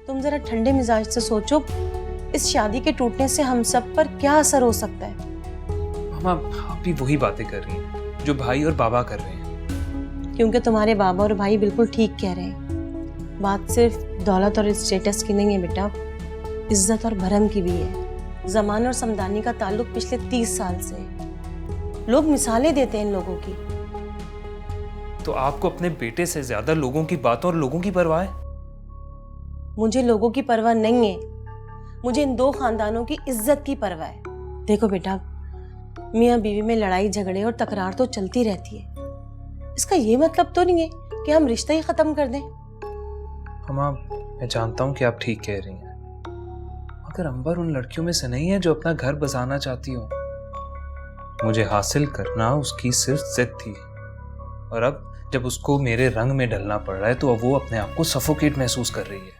तुम जरा ठंडे मिजाज से सोचो, इस शादी के टूटने से हम सब पर क्या असर हो सकता है। मामा, आप भी वही बातें कर रही हैं जो भाई और बाबा कर रहे हैं। क्योंकि तुम्हारे बाबा और भाई बिल्कुल ठीक कह रहे हैं। बात सिर्फ दौलत और स्टेटस की नहीं है बेटा, इज्जत और भरम की भी है। जमान और समदानी का ताल्लुक पिछले 30 साल से है। लोग मिसालें देते हैं इन लोगों की। तो आपको अपने बेटे से ज्यादा लोगों की बातों और लोगों की परवाह है? मुझे लोगों की परवाह नहीं है, मुझे इन दो खानदानों की इज्जत की परवाह है। देखो बेटा, मियाँ बीवी में लड़ाई झगड़े और तकरार तो चलती रहती है। इसका ये मतलब तो नहीं है कि हम रिश्ता ही खत्म कर दें। मामा, मैं जानता हूँ कि आप ठीक कह रही हैं, मगर अंबर उन लड़कियों में से नहीं है जो अपना घर बसाना चाहती हो। मुझे हासिल करना उसकी सिर्फ जिद थी, और अब जब उसको मेरे रंग में ढलना पड़ रहा है तो अब वो अपने आप को सफोकेट महसूस कर रही है।